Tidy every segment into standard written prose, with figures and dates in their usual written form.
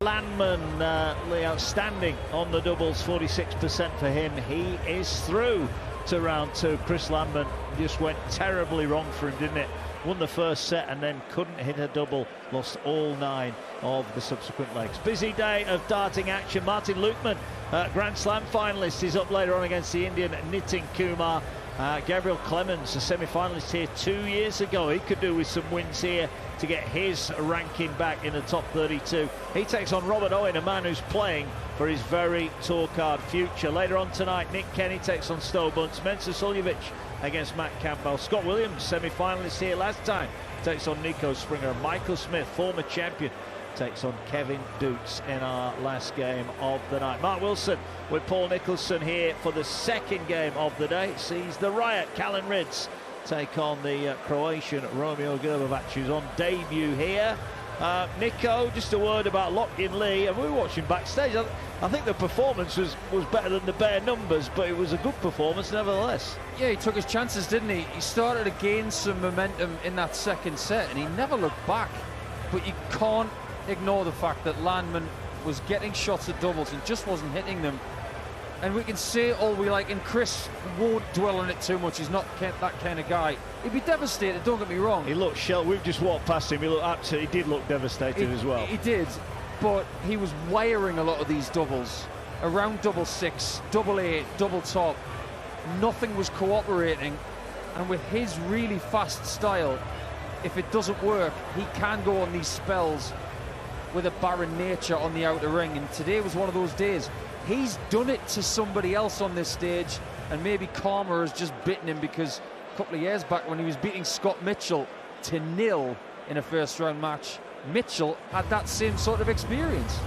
Landman, outstanding on the doubles, 46% for him. He is through to round two. Chris Landman just went terribly wrong for him, didn't it? Won the first set and then couldn't hit a double, lost all 9 of the subsequent legs. Busy day of darting action. Martin Lukman, Grand Slam finalist, is up later on against the Indian Nitin Kumar. Gabriel Clemens, a semi-finalist here 2 years ago. He could do with some wins here to get his ranking back in the top 32. He takes on Robert Owen, a man who's playing for his very tour card future. Later on tonight, Nick Kenny takes on Stowe Bunce. Mensah Suljovic against Matt Campbell. Scott Williams, semi-finalist here last time, takes on Nico Springer. Michael Smith, former champion, takes on Kevin Dukes in our last game of the night. Mark Wilson with Paul Nicholson here for the second game of the day. Sees the Riot, Callan Rydz, take on the Croatian Romeo Grbavac, who's on debut here. Nico, just a word about Lockin Lee, and we were watching backstage. I think the performance was better than the bare numbers, but it was a good performance nevertheless. Yeah, he took his chances, didn't he? He started to gain some momentum in that second set, and he never looked back. But you can't ignore the fact that Landman was getting shots at doubles and just wasn't hitting them. And we can say all we like, and Chris won't dwell on it too much. He's not that kind of guy. He'd be devastated, don't get me wrong. He looked shelled. We've just walked past him. He did look devastated as well. He did, but he was wiring a lot of these doubles. Around double 6, double 8, double top. Nothing was cooperating. And with his really fast style, if it doesn't work, he can go on these spells with a barren nature on the outer ring. And today was one of those days. He's done it to somebody else on this stage, and maybe karma has just bitten him, because a couple of years back when he was beating Scott Mitchell to 0 in a first round match, Mitchell had that same sort of experience.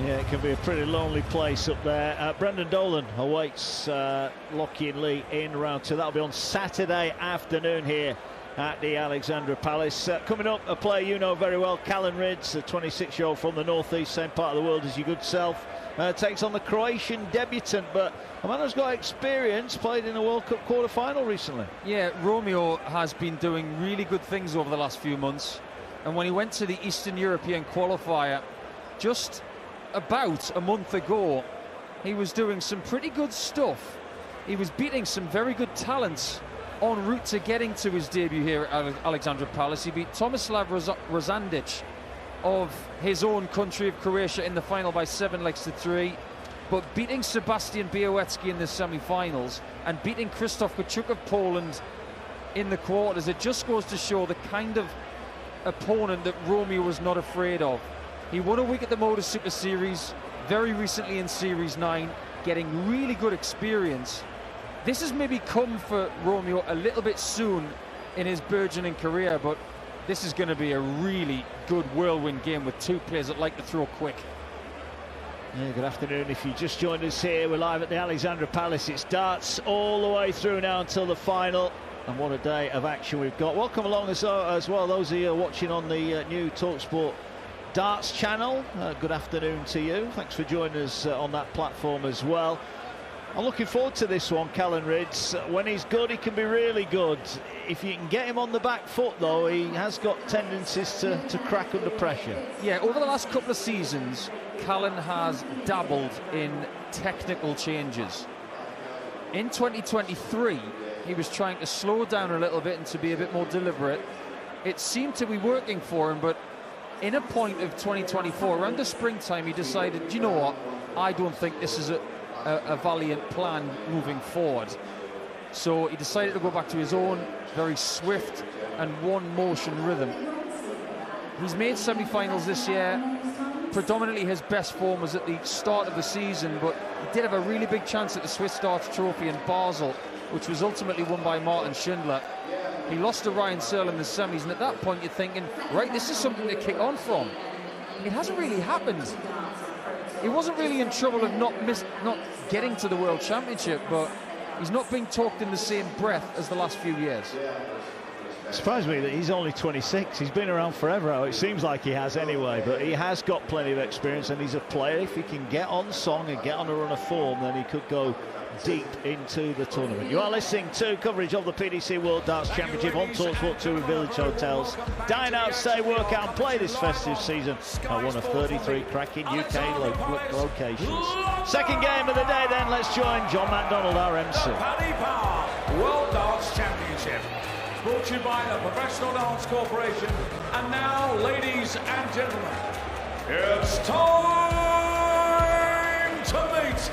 Yeah, it can be a pretty lonely place up there. Brendan Dolan awaits Lockin Lee in round 2. That'll be on Saturday afternoon here at the Alexandra Palace. Coming up, a player you know very well, Callan Rydz, a 26-year-old from the northeast, same part of the world as your good self. Takes on the Croatian debutant, but a man who's got experience, played in a World Cup quarter-final recently. Yeah, Romeo has been doing really good things over the last few months, and when he went to the Eastern European qualifier just about a month ago, he was doing some pretty good stuff. He was beating some very good talents en route to getting to his debut here at Alexandra Palace. He beat Tomislav Razandic of his own country of Croatia in the final by 7-3, but beating Sebastian Białecki in the semi-finals and beating Krzysztof Kachuk of Poland in the quarters, it just goes to show the kind of opponent that Romeo was not afraid of. He won a week at the Motor Super Series, very recently in Series 9, getting really good experience. This has maybe come for Romeo a little bit soon in his burgeoning career, but this is going to be a really good whirlwind game with two players that like to throw quick. Yeah, good afternoon. If you just joined us here, we're live at the Alexandra Palace. It's darts all the way through now until the final. And what a day of action we've got. Welcome along as well, those of you watching on the new talkSPORT Darts channel. Good afternoon to you. Thanks for joining us on that platform as well. I'm looking forward to this one, Callan Rydz. When he's good, he can be really good. If you can get him on the back foot, though, he has got tendencies to crack under pressure. Yeah, over the last couple of seasons, Callan has dabbled in technical changes. In 2023, he was trying to slow down a little bit and to be a bit more deliberate. It seemed to be working for him, but in a point of 2024, around the springtime, he decided, you know what, I don't think this is a valiant plan moving forward. So he decided to go back to his own very swift and one-motion rhythm. He's made semi-finals this year. Predominantly his best form was at the start of the season, but he did have a really big chance at the Swiss Darts Trophy in Basel, which was ultimately won by Martin Schindler. He lost to Ryan Searle in the semis, and at that point you're thinking, right, this is something to kick on from. It hasn't really happened. He wasn't really in trouble of not getting to the World Championship, but he's not being talked in the same breath as the last few years. Surprised me that he's only 26. He's been around forever. It seems like he has anyway, but he has got plenty of experience, and he's a player. If he can get on song and get on a run of form, then he could go deep into the tournament. You are listening to coverage of the PDC World Darts Championship on talkSPORT 2 with Village Hotels. Dine out, stay, work out and play this festive season at one of 33 cracking UK locations. Second game of the day then, let's join John McDonald, our MC. World Darts Championship, brought to you by the Professional Darts Corporation. And now, ladies and gentlemen, it's time to meet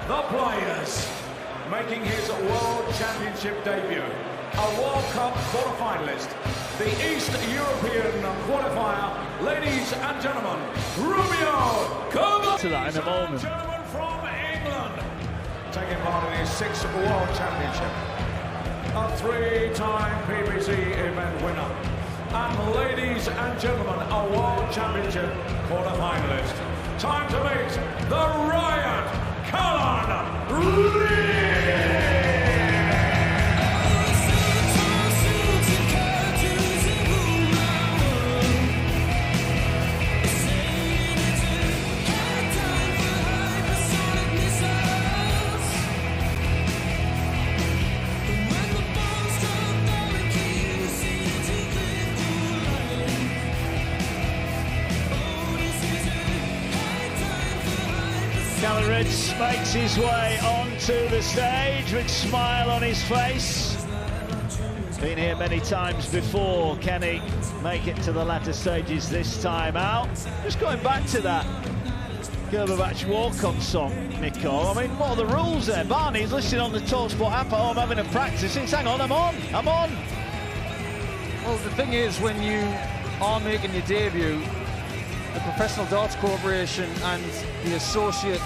the players. Making his World Championship debut, a World Cup quarter-finalist, the East European qualifier, ladies and gentlemen, Romeo Grbavac. To that in a moment. Gentleman from England, taking part in his 6th World Championship. A 3-time PDC event winner. And ladies and gentlemen, a World Championship quarter-finalist. Time to meet the Riot, Callan, Rydz. Callan Rydz makes his way onto the stage with a smile on his face. Been here many times before. Can he make it to the latter stages this time out? Just going back to that Grbavac walk-on song, Nico. I mean, what are the rules there? Barney's listening on the talkSPORT app at home having a practice. It's hang on, I'm on. Well, the thing is, when you are making your debut, the Professional Darts Corporation and the associate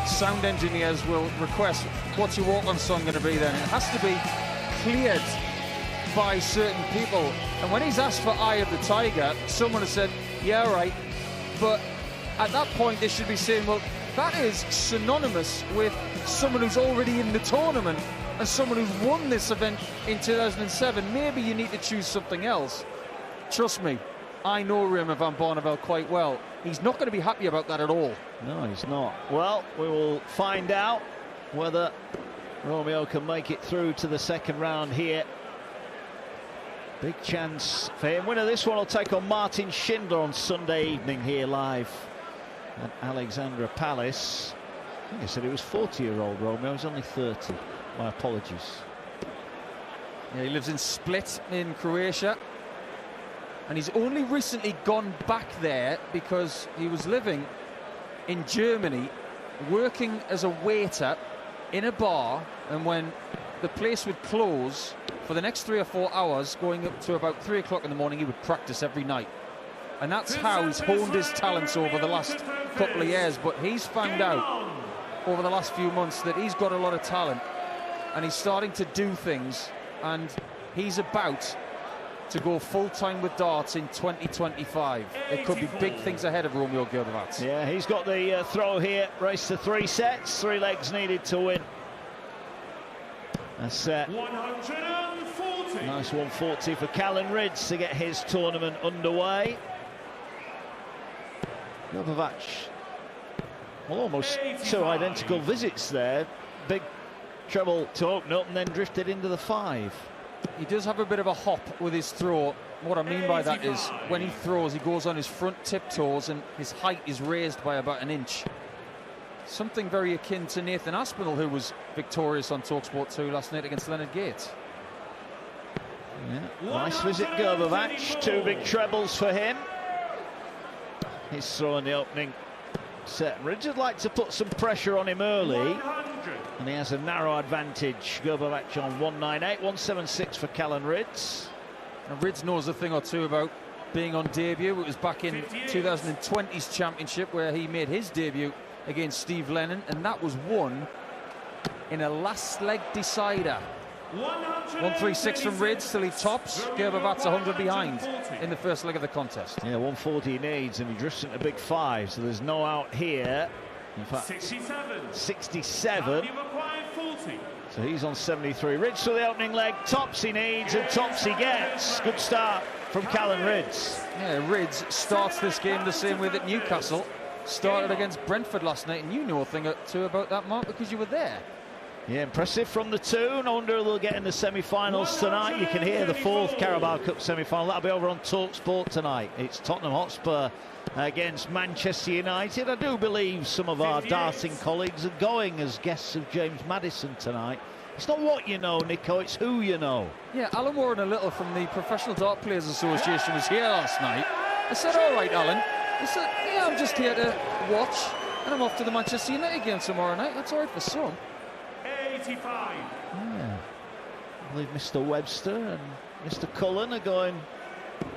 sound engineers will request what's your walk-on song going to be then. It has to be cleared by certain people. And when he's asked for Eye of the Tiger, someone has said, yeah, right. But at that point, they should be saying, well, that is synonymous with someone who's already in the tournament and someone who's won this event in 2007. Maybe you need to choose something else. Trust me, I know Raymond van Barneveld quite well. He's not going to be happy about that at all. No, he's not. Well, we will find out whether Romeo can make it through to the second round here. Big chance for him. Winner of this one will take on Martin Schindler on Sunday evening here live at Alexandra Palace. I think I said he was 40-year-old Romeo. He's only 30. My apologies. Yeah, he lives in Split in Croatia. And he's only recently gone back there because he was living in Germany, working as a waiter in a bar, and when the place would close for the next 3 or 4 hours, going up to about 3 o'clock in the morning, he would practice every night. And that's how he's honed his talents over the last couple of years. But he's found out over the last few months that he's got a lot of talent, and he's starting to do things, and he's about to go full-time with darts in 2025. There could be big things ahead of Romeo Grbavac. Yeah, he's got the throw here. Race to 3 sets. 3 legs needed to win a set. 140. Nice 140 for Callan Rydz to get his tournament underway. Grbavac, well, almost 2 identical visits there. Big treble to open up and then drifted into the 5. He does have a bit of a hop with his throw. What I mean by that is when he throws, he goes on his front tiptoes and his height is raised by about 1 inch. Something very akin to Nathan Aspinall, who was victorious on talkSPORT 2 last night against Leonard Gates. Yeah, nice visit, Grbavac. 2 big trebles for him. His throw in the opening set. Rydz would like to put some pressure on him early, and he has a narrow advantage. Grbavac on 198, 176 for Callan Rydz. And Rydz knows a thing or two about being on debut. It was back in 2020's championship where he made his debut against Steve Lennon, and that was won in a last leg decider. 136 from Rydz till he tops. Grbavac's 100 behind in the first leg of the contest. Yeah, 140 he needs, and he drifts into big 5, so there's no out here. In fact, 67. So he's on 73. Rydz to the opening leg. Tops he needs and tops he gets. Good start from Callan Rydz. Yeah, Rydz starts this game the same way that Newcastle started against Brentford last night, and you know a thing or two about that, Mark, because you were there. Yeah, impressive from the two. No wonder they'll get in the semi-finals tonight. You can hear the fourth Carabao Cup semi-final. That'll be over on talkSPORT tonight. It's Tottenham Hotspur against Manchester United. I do believe some of our darting colleagues are going as guests of James Maddison tonight. It's not what you know, Nico, it's who you know. Yeah, Alan Warren a little from the Professional Dart Players Association was here last night. I said, all right, Alan. He said, yeah, I'm just here to watch, and I'm off to the Manchester United game tomorrow night. That's all right for some. 85. Yeah. I believe Mr. Webster and Mr. Cullen are going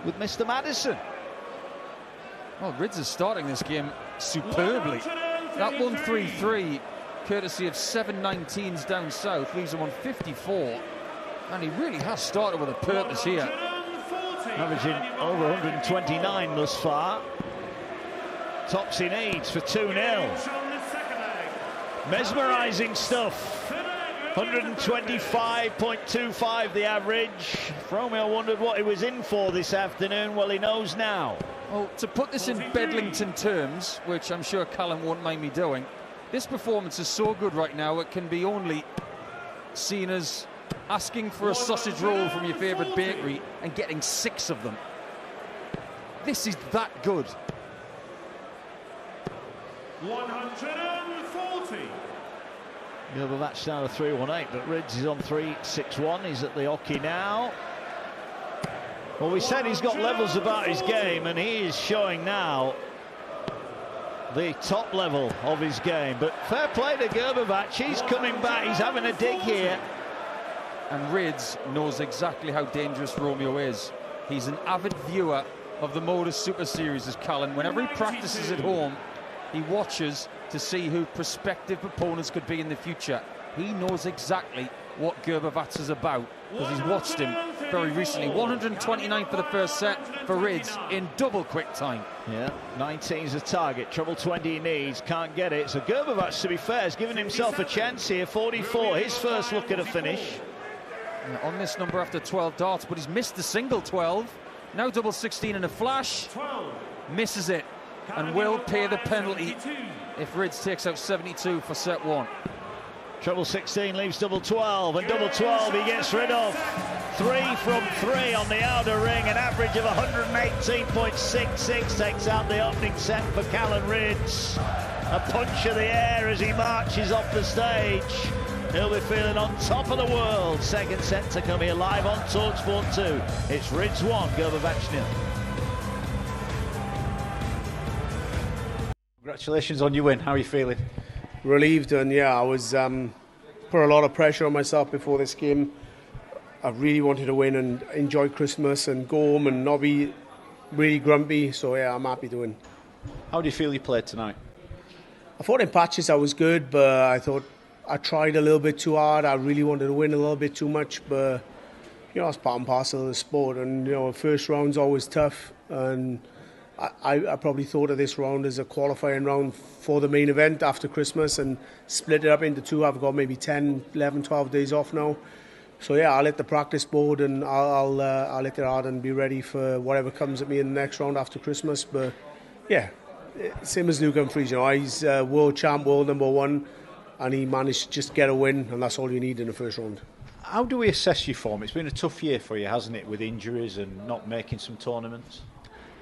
with Mr. Maddison. Well, Rydz is starting this game superbly. That 1-3-3, courtesy of 7-19s down south, leaves him on 54. And he really has started with a purpose here. Averaging over 129 thus far. Tops he needs for 2-0. Mesmerising stuff. 125.25 the average. Romeo wondered what he was in for this afternoon. Well, he knows now. Well, to put this in Bedlington terms, which I'm sure Callan won't mind me doing, this performance is so good right now it can be only seen as asking for a sausage roll from your favourite bakery and getting 6 of them. This is that good. 140. Grbavac down to 3-1-8, but Rydz is on 3-6-1. He's at the hockey now. Well, we said he's got levels about his game, and he is showing now the top level of his game. But fair play to Grbavac. He's coming back. He's having a dig here. And Rydz knows exactly how dangerous Romeo is. He's an avid viewer of the Modus Super Series as Callan. Whenever he practices at home, he watches to see who prospective opponents could be in the future. He knows exactly what Grbavac is about because he's watched him very recently. 129 for the first set for Rydz in double quick time. Yeah, 19's a target, treble 20 he needs, can't get it. So Grbavac, to be fair, has given himself a chance here. 44, his first look at a finish. On this number after 12 darts, but he's missed the single 12. Now double 16 in a flash. Misses it and will pay the penalty if Rydz takes out 72 for set 1. Treble 16 leaves double 12, and double 12 he gets rid of. 3 from 3 on the outer ring, an average of 118.66 takes out the opening set for Callan Rydz. A punch of the air as he marches off the stage. He'll be feeling on top of the world. Second set to come here live on talkSPORT 2. It's Rydz 1, Grbavac 0. Congratulations on your win. How are you feeling? Relieved, and yeah, I was put a lot of pressure on myself before this game. I really wanted to win and enjoy Christmas and go home and not be really grumpy. So yeah, I'm happy to win. How do you feel you played tonight? I thought in patches I was good, but I thought I tried a little bit too hard. I really wanted to win a little bit too much, but you know, it's part and parcel of the sport. And you know, first round's always tough, and I probably thought of this round as a qualifying round for the main event after Christmas and split it up into 2. I've got maybe 10, 11, 12 days off now. So yeah, I'll hit the practice board and I'll hit it hard and be ready for whatever comes at me in the next round after Christmas. But yeah, same as Luke Humphries, you know, he's world champ, world number 1, and he managed to just get a win, and that's all you need in the first round. How do we assess your form? It's been a tough year for you, hasn't it, with injuries and not making some tournaments?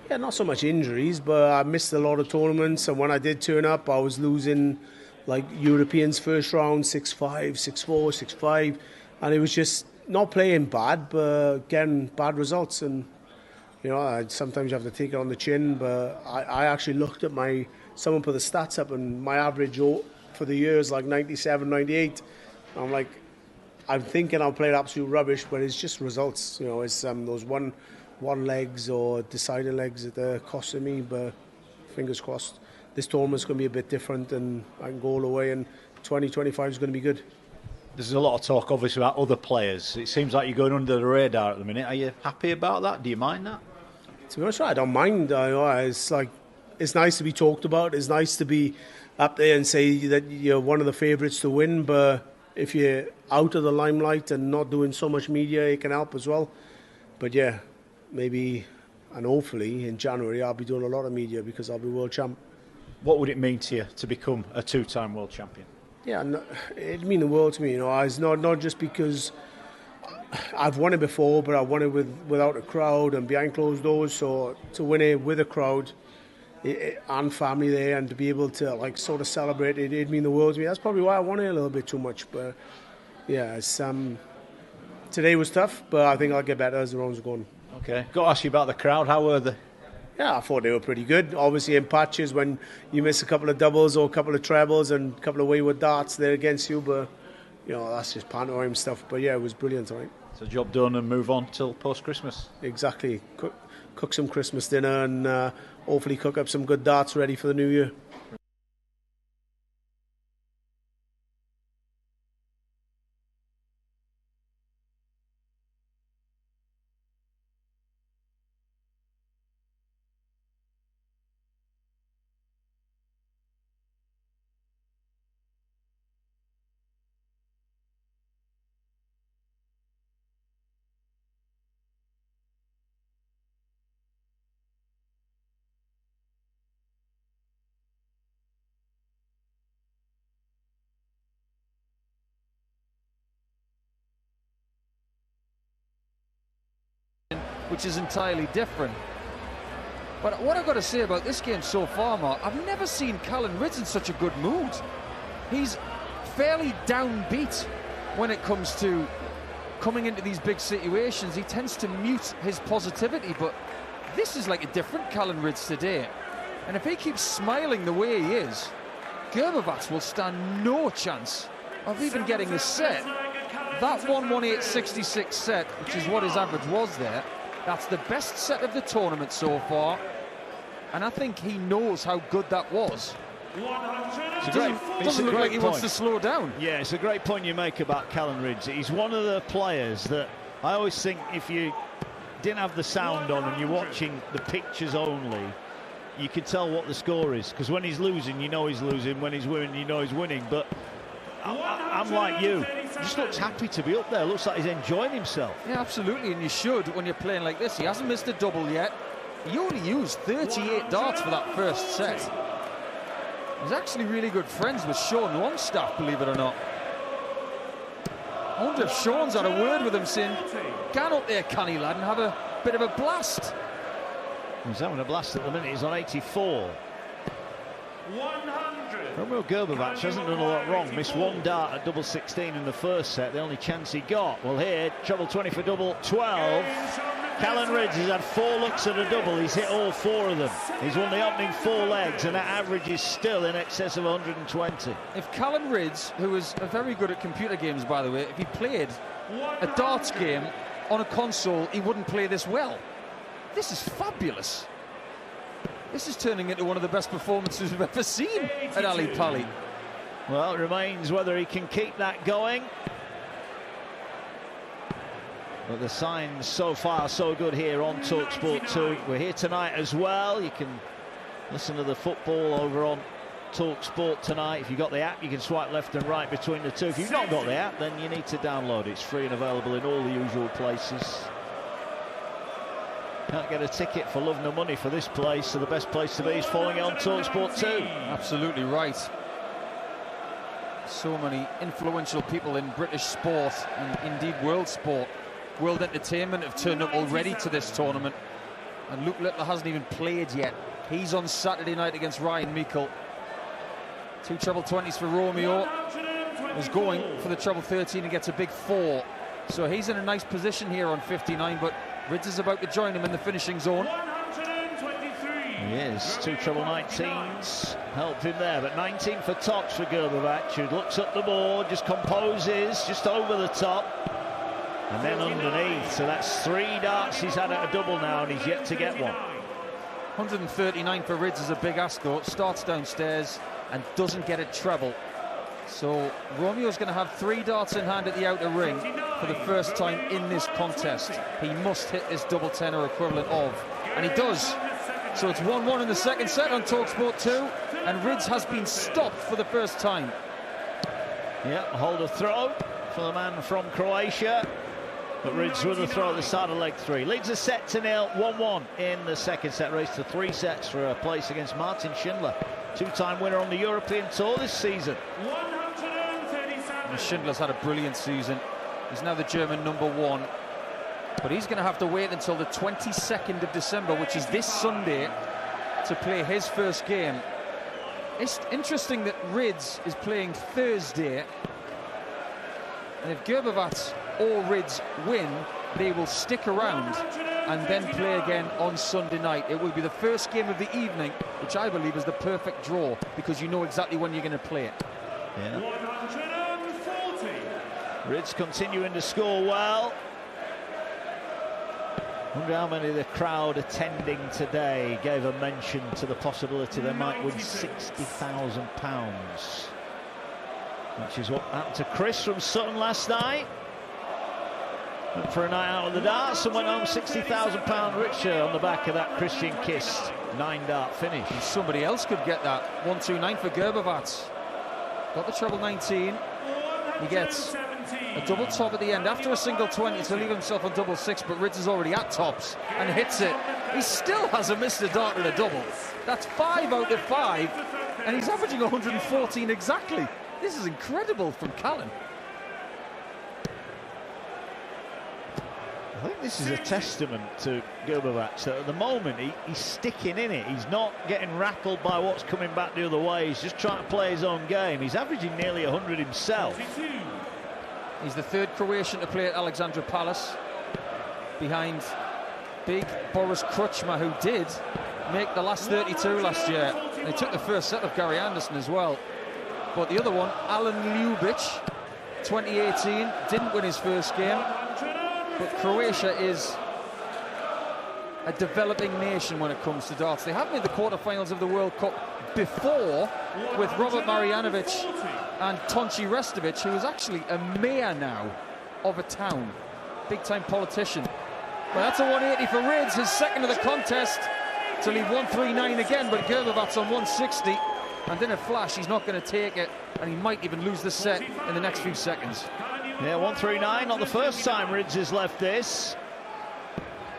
Yeah, not so much injuries, but I missed a lot of tournaments, and when I did turn up, I was losing like Europeans first round, 6-5, 6-4, 6-5, and it was just not playing bad, but getting bad results. And you know, sometimes you have to take it on the chin, but I actually looked at someone put the stats up, and my average for the year is like 97, 98. I'm like, I'm thinking I'll play absolute rubbish, but it's just results. You know, it's those one legs or deciding legs that are costing me, but fingers crossed. This tournament's going to be a bit different and I can go all the way, and 2025 is going to be good. There's a lot of talk, obviously, about other players. It seems like you're going under the radar at the minute. Are you happy about that? Do you mind that? To be honest, I don't mind. It's like, it's nice to be talked about. It's nice to be up there and say that you're one of the favourites to win, but if you're out of the limelight and not doing so much media, it can help as well. But yeah, maybe and hopefully in January I'll be doing a lot of media because I'll be world champ. What would it mean to you to become a 2-time world champion? Yeah, it'd mean the world to me. You know, it's not just because I've won it before, but I won it without a crowd and behind closed doors. So to win it with a crowd and family there, and to be able to like sort of celebrate it, it'd mean the world to me. That's probably why I won it a little bit too much. But yeah, it's, today was tough, but I think I'll get better as the rounds go on. Okay, got to ask you about the crowd. How were they? Yeah, I thought they were pretty good. Obviously, in patches, when you miss a couple of doubles or a couple of trebles and a couple of wayward darts, they're against you. But you know, that's just pantomime stuff. But yeah, it was brilliant, right? So job done and move on till post-Christmas. Exactly. Cook some Christmas dinner and hopefully cook up some good darts ready for the new year. Which is entirely different. But what I've got to say about this game so far, Mark, I've never seen Callan Rydz in such a good mood. He's fairly downbeat when it comes to coming into these big situations. He tends to mute his positivity, but this is like a different Callan Rydz today. And if he keeps smiling the way he is, Grbavac will stand no chance of even getting a set. That 118.66 set, which is what his average was there, that's the best set of the tournament so far, and I think he knows how good that was. It doesn't look like he wants to slow down. Yeah, it's a great point you make about Callan Rydz. He's one of the players that I always think if you didn't have the sound on and you're watching the pictures only, you could tell what the score is, because when he's losing, you know he's losing. When he's winning, you know he's winning. But I'm like you. He just looks happy to be up there. Looks like he's enjoying himself. Yeah, absolutely, and you should when you're playing like this. He hasn't missed a double yet. He only used 38 darts for that first set. He's actually really good friends with Sean Longstaff, believe it or not. I wonder if Sean's had a word with him saying, "Get up there, canny lad, and have a bit of a blast." He's having a blast at the minute. He's on 84. Romeo Grbavac hasn't done a lot wrong. Missed one dart at double 16 in the first set, the only chance he got. Well, here, treble 20 for double 12. Callan Rydz has had 4 looks at a double. He's hit all 4 of them. He's won the opening 4 legs, and that average is still in excess of 120. If Callan Rydz, who is very good at computer games, by the way, if he played a darts game on a console, he wouldn't play this well. This is fabulous. This is turning into one of the best performances we've ever seen at Ali Pali. Well, it remains whether he can keep that going. But the signs so far so good here on talkSPORT 2. We're here tonight as well. You can listen to the football over on talkSPORT tonight. If you've got the app, you can swipe left and right between the two. If you've not got the app, then you need to download it. It's free and available in all the usual places. Can't get a ticket for love nor money for this place, so the best place to be is following it on talkSPORT 2. Absolutely right. So many influential people in British sport and indeed world sport, world entertainment have turned up already to this tournament. And Luke Littler hasn't even played yet. He's on Saturday night against Ryan Meikle. 2 treble 20s for Romeo. Is going for the treble 13 and gets a big 4. So he's in a nice position here on 59, but Rydz is about to join him in the finishing zone. He is. 2 treble 19s helped him there, but 19 for tops for Grbavac, who looks up the board, just composes, just over the top, and then underneath. So that's 3 darts he's had at a double now, and he's yet to get one. 139 for Rydz is a big ask, though. Starts downstairs and doesn't get a treble. So Romeo's going to have 3 darts in hand at the outer ring for the first time in this contest. He must hit this double 10 or equivalent of, and he does. So it's 1-1 in the second set on talkSPORT 2, and Rydz has been stopped for the first time. Yep, hold a throw for the man from Croatia. But Rydz with a throw at the start of leg 3. Leads a set to 0, 1-1 in the second set. Race to 3 sets for a place against Martin Schindler, two-time winner on the European Tour this season. Schindler's had a brilliant season. He's now the German #1. But he's going to have to wait until the 22nd of December, which is this Sunday, to play his first game. It's interesting that Rydz is playing Thursday, and if Grbavac or Rydz win, they will stick around and then play again on Sunday night. It will be the first game of the evening, which I believe is the perfect draw, because you know exactly when you're going to play it. Yeah. Rydz continuing to score well. I wonder how many of the crowd attending today gave a mention to the possibility they might win £60,000, which is what happened to Chris from Sutton last night. Went for a night out of the darts and went home £60,000 richer on the back of that Christian Kist 9-dart finish. And somebody else could get that. 129 for Grbavac. Got the treble 19. He gets a double top at the end after a single 20 to leave himself on double 6, but Rydz is already at tops and hits it. He still hasn't missed a dart in a double. That's 5 out of 5, and he's averaging 114 exactly. This is incredible from Callan. I think this is a testament to Grbavac that at the moment he's sticking in it. He's not getting rattled by what's coming back the other way. He's just trying to play his own game. He's averaging nearly 100 himself. He's the third Croatian to play at Alexandra Palace, behind big Boris Kruchma, who did make the last 32 last year. And he took the first set of Gary Anderson as well. But the other one, Alan Ljubic, 2018, didn't win his first game. But Croatia is a developing nation when it comes to darts. They have made the quarterfinals of the World Cup before, with Robert Marjanovic and Tonči Restovic, who is actually a mayor now of a town, big-time politician. Well, that's a 180 for Rydz, his second of the contest, to leave 139 again, but Grbavac's on 160, and in a flash he's not going to take it, and he might even lose the set in the next few seconds. Yeah, 139, not the first time Rydz has left this.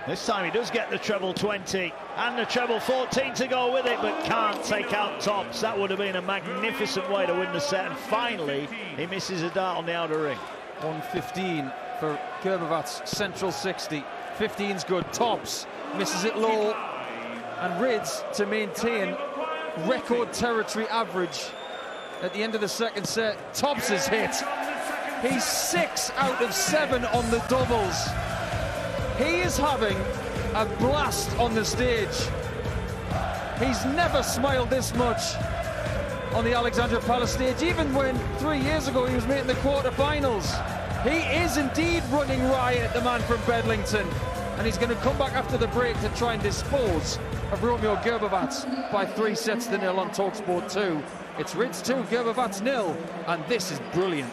This time he does get the treble 20 and the treble 14 to go with it, but can't take out tops. That would have been a magnificent way to win the set, and finally he misses a dart on the outer ring. 115 for Grbavac's central 60. 15's good, tops, misses it low, and Rydz to maintain record territory average at the end of the second set. Tops is hit. He's 6 out of 7 on the doubles. He is having a blast on the stage. He's never smiled this much on the Alexandra Palace stage, even when 3 years ago he was making the quarterfinals. He is indeed running riot, the man from Bedlington, and he's going to come back after the break to try and dispose of Romeo Grbavac by 3 sets to 0 on talkSPORT 2. It's Rydz 2, Grbavac 0, and this is brilliant.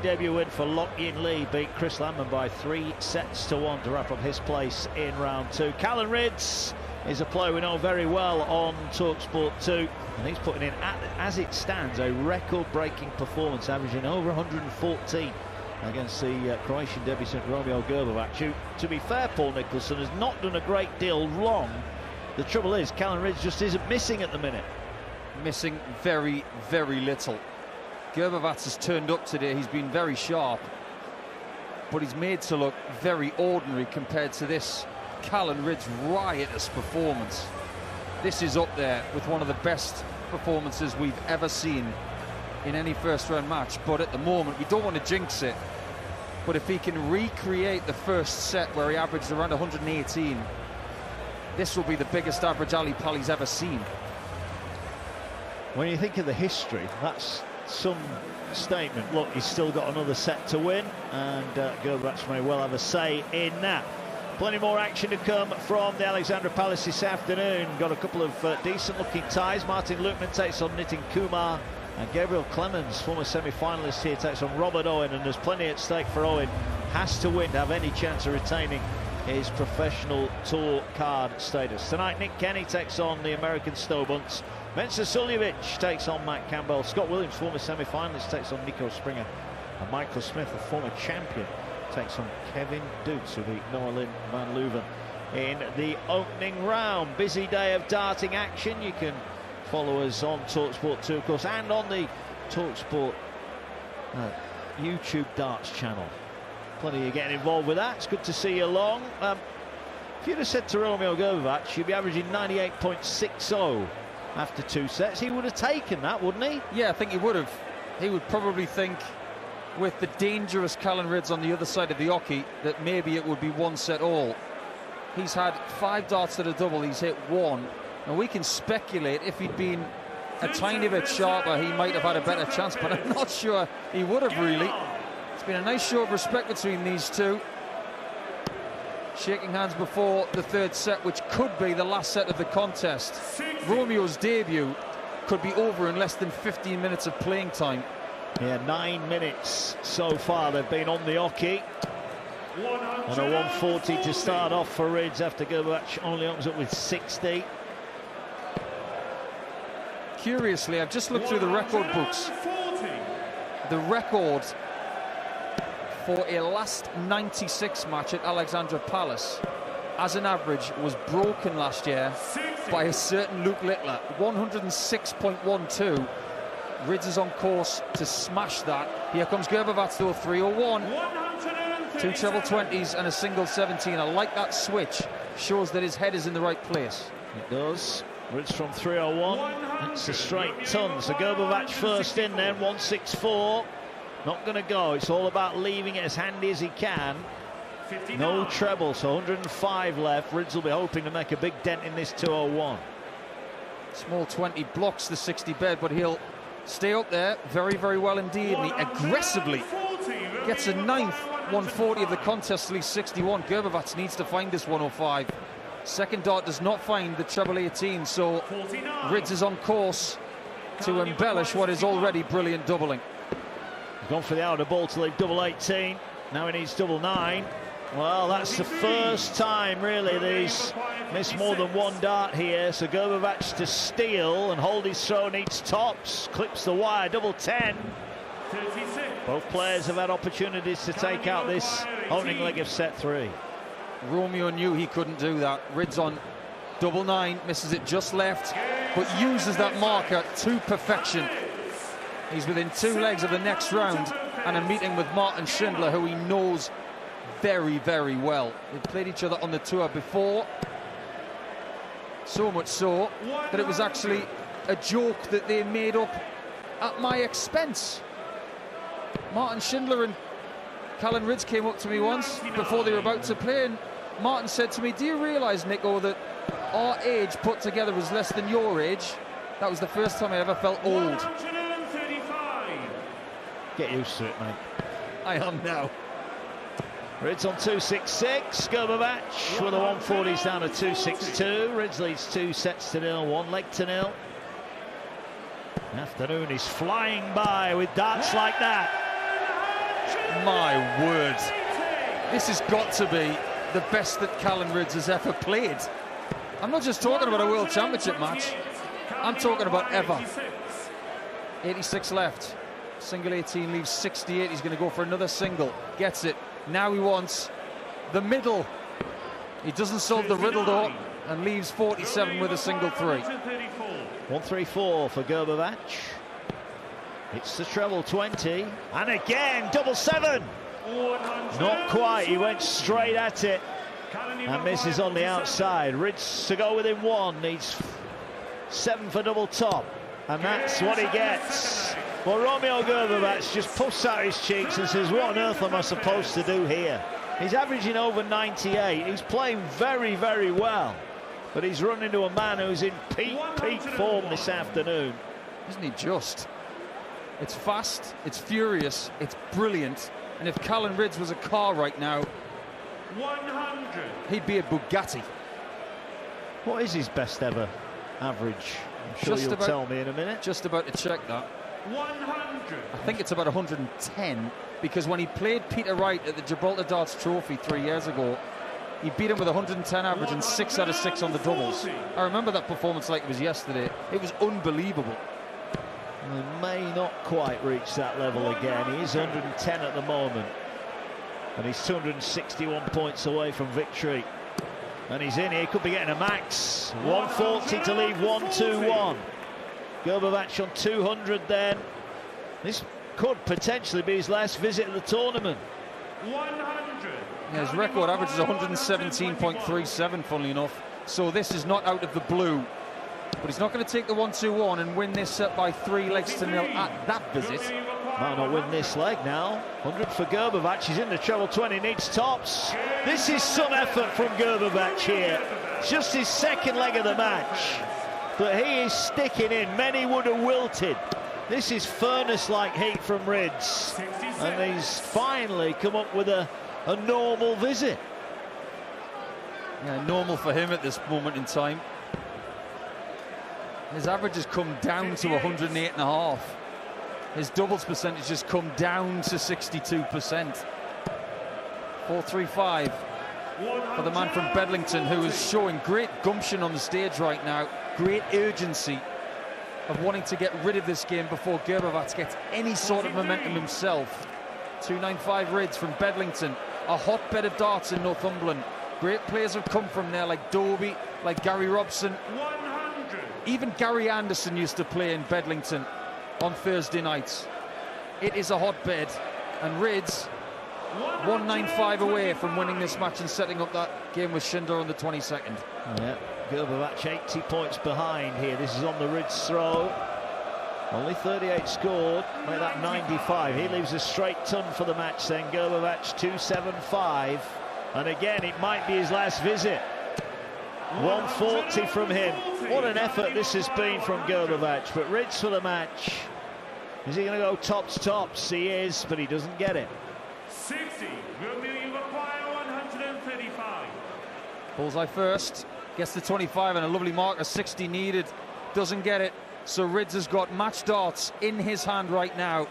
Debut win for Lock Yin Lee, beat Chris Landman by 3-1 to wrap up his place in round 2. Callan Rydz is a player we know very well on talkSPORT 2, and he's putting in, as it stands, a record-breaking performance, averaging over 114 against the Croatian debutant Romeo Grbavac, who, to be fair, Paul Nicholson, has not done a great deal wrong. The trouble is, Callan Rydz just isn't missing at the minute. Missing very, very little. Grbavac has turned up today, he's been very sharp, but he's made to look very ordinary compared to this Callan Rydz riotous performance. This is up there with one of the best performances we've ever seen in any first-round match, but at the moment, we don't want to jinx it, but if he can recreate the first set where he averaged around 118, this will be the biggest average Ali Pali's ever seen. When you think of the history, that's some statement. Look, he's still got another set to win, and Grbavac may well have a say in that. Plenty more action to come from the Alexandra Palace this afternoon. Got a couple of decent-looking ties. Martin Lukman takes on Nitin Kumar, and Gabriel Clemens, former semi-finalist here, takes on Robert Owen, and there's plenty at stake for Owen. Has to win to have any chance of retaining his professional tour card status. Tonight, Nick Kenny takes on the American Stobunts. Mensah Suljovic takes on Matt Campbell. Scott Williams, former semi-finalist, takes on Nico Springer. And Michael Smith, a former champion, takes on Kevin Dukes, who beat Noah Lynn van Leuven in the opening round. Busy day of darting action. You can follow us on talkSPORT 2, of course, and on the talkSPORT YouTube darts channel. Plenty of you getting involved with that. It's good to see you along. If you'd have said to Romeo Grbavac you'd be averaging 98.60 after 2 sets, he would have taken that, wouldn't he? Yeah, I think he would have. He would probably think, with the dangerous Callan Rydz on the other side of the hockey, that maybe it would be 1 set all. He's had 5 darts to the double, he's hit 1, and we can speculate if he'd been a tiny bit sharper, he might have had a better chance, but I'm not sure he would have really. It's been a nice show of respect between these two. Shaking hands before the 3rd set, which could be the last set of the contest. Romeo's debut could be over in less than 15 minutes of playing time. Yeah, 9 minutes so far they've been on the hockey. And a 140 to start off for Rydz after Grbavac only opens up with 60. Curiously, I've just looked through the record books. The record for a last 96 match at Alexandra Palace as an average was broken last year by a certain Luke Littler, 106.12. Rydz is on course to smash that. Here comes Grbavac though, 301. 2 treble 20s and a single 17. I like that switch. Shows that his head is in the right place. It does. Rydz from 301. It's a straight ton. So Grbavac first in then, 164. Not going to go. It's all about leaving it as handy as he can. No treble, so 105 left. Rydz will be hoping to make a big dent in this 201. Small 20 blocks the 60 bed, but he'll stay up there very, very well indeed. And he aggressively gets a 9th 140 of the contest, at least 61. Grbavac needs to find this 105. Second dart does not find the treble 18, so Rydz is on course to embellish what is already brilliant doubling. He's gone for the outer ball to leave double 18. Now he needs double 9. Well, that's the first time really that he's missed more than 1 dart here. So Grbavac to steal and hold his throw, needs tops, clips the wire, double 10. Both players have had opportunities to take out this opening leg of set 3. Romeo knew he couldn't do that. Rydz on double 9, misses it just left, but uses that marker to perfection. He's within 2 legs of the next round and a meeting with Martin Schindler, who he knows very, very well. They've played each other on the tour before. So much so that it was actually a joke that they made up at my expense. Martin Schindler and Callan Rydz came up to me once before they were about to play, and Martin said to me, "Do you realise, Nico, that our age put together was less than your age?" That was the first time I ever felt old. Get used to it, mate. I am now. Rydz on 266. Grbavac with the 140s down to 262. Rydz leads 2 sets to 0, 1 leg to 0. Afternoon is flying by with darts like that. My word. This has got to be the best that Callan Rydz has ever played. I'm not just talking about a World Championship match. I'm talking about ever. 86 left. Single 18 leaves 68. He's going to go for another single. Gets it. Now he wants the middle. He doesn't solve the riddle though, and leaves 47 with a single 3. 134 for Grbavac. It's the treble 20, and again double 7. Not quite. He went straight at it and misses on the outside. Rydz to go within 1. Needs 7 for double top, and that's what he gets. Well, Romeo Grbavac just puffs out his cheeks and says, what on earth am I supposed to do here? He's averaging over 98. He's playing very, very well. But he's run into a man who's in peak form this afternoon. Isn't he just? It's fast, it's furious, it's brilliant. And if Callan Rydz was a car right now, 100. he'd be a Bugatti. What is his best ever average? I'm sure you'll tell me in a minute. Just about to check that. 100. I think it's about 110, because when he played Peter Wright at the Gibraltar Darts Trophy 3 years ago, he beat him with 110 average and 6 out of 6 on the doubles. I remember that performance like it was yesterday. It was unbelievable. He may not quite reach that level again. He is 110 at the moment, and he's 261 points away from victory. And he's in here, could be getting a max. 140 to leave 1-2-1. Grbavac on 200 then. This could potentially be his last visit at the tournament. 100. Yeah, his record average is 117.37, funnily enough. So this is not out of the blue. But he's not going to take the 1-2-1 and win this set by 3 legs to nil at that visit. Might not win this leg now. 100 for Grbavac. He's in the treble 20, needs tops. This is some effort from Grbavac here. Just his second leg of the match. But he is sticking in. Many would have wilted. This is furnace-like heat from Rydz. And he's finally come up with a normal visit. Yeah, normal for him at this moment in time. His average has come down to 108.5. His doubles percentage has come down to 62%. 4-3-5 for the man from Bedlington, who is showing great gumption on the stage right now, great urgency of wanting to get rid of this game before Grbavac gets any sort of momentum himself. 295 Rydz from Bedlington, a hotbed of darts in Northumberland. Great players have come from there, like Dobie, like Gary Robson. 100. Even Gary Anderson used to play in Bedlington on Thursday nights. It is a hotbed, and Rydz 195 away from winning this match and setting up that game with Schindler on the 22nd. Yeah, Grbavac 80 points behind here. This is on the Rydz throw. Only 38 scored, make that 95. He leaves a straight ton for the match then. Grbavac 275. And again, it might be his last visit. 140 from him. What an effort this has been from Grbavac. But Rydz for the match. Is he going to go tops? He is, but he doesn't get it. 60. Romeo, you require 135. Bullseye first, gets the 25 and a lovely marker. 60 needed, doesn't get it. So Rydz has got match darts in his hand right now.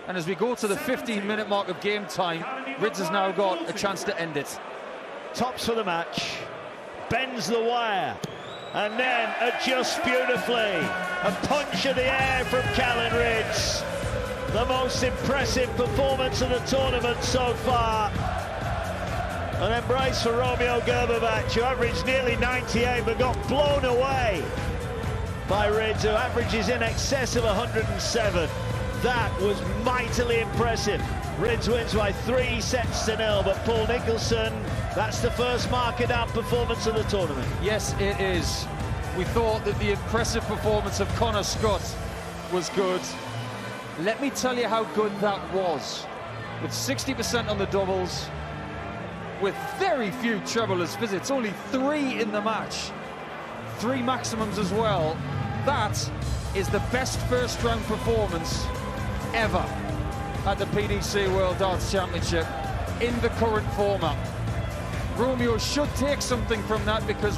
And as we go to the 15-minute mark of game time, Rydz has now got a chance to end it. Tops for the match, bends the wire, and then adjusts beautifully. A punch of the air from Callan Rydz. The most impressive performance of the tournament so far. An embrace for Romeo Grbavac, who averaged nearly 98 but got blown away by Rydz, who averages in excess of 107. That was mightily impressive. Rydz wins by 3-0, but Paul Nicholson, that's the first market out performance of the tournament. Yes, it is. We thought that the impressive performance of Connor Scott was good. Let me tell you how good that was. With 60% on the doubles, with very few treblers visits, only 3 in the match, 3 maximums as well. That is the best first round performance ever at the PDC World Darts Championship in the current format. Romeo should take something from that, because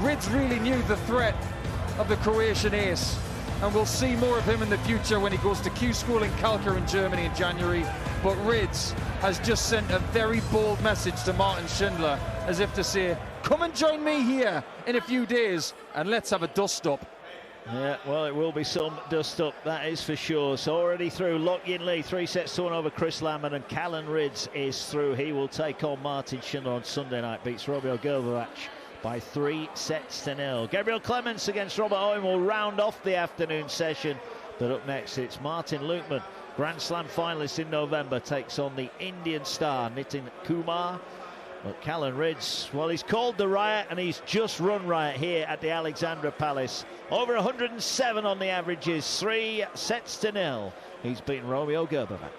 Rydz really knew the threat of the Croatian ace, and we'll see more of him in the future when he goes to Q School in Kalkar in Germany in January. But Rydz has just sent a very bold message to Martin Schindler, as if to say, come and join me here in a few days and let's have a dust-up. Yeah, well, it will be some dust-up, that is for sure. So already through, Lock Yin Lee, 3-1 over Chris Lammen, and Callan Rydz is through. He will take on Martin Schindler on Sunday night, beats Romeo Grbavac by 3-0. Gabriel Clements against Robert Owen will round off the afternoon session. But up next, it's Martin Lukman, Grand Slam finalist in November, takes on the Indian star Nitin Kumar. But Callan Rydz, well, he's called the riot, and he's just run riot here at the Alexandra Palace. Over 107 on the averages, 3-0. He's beaten Romeo Grbavac.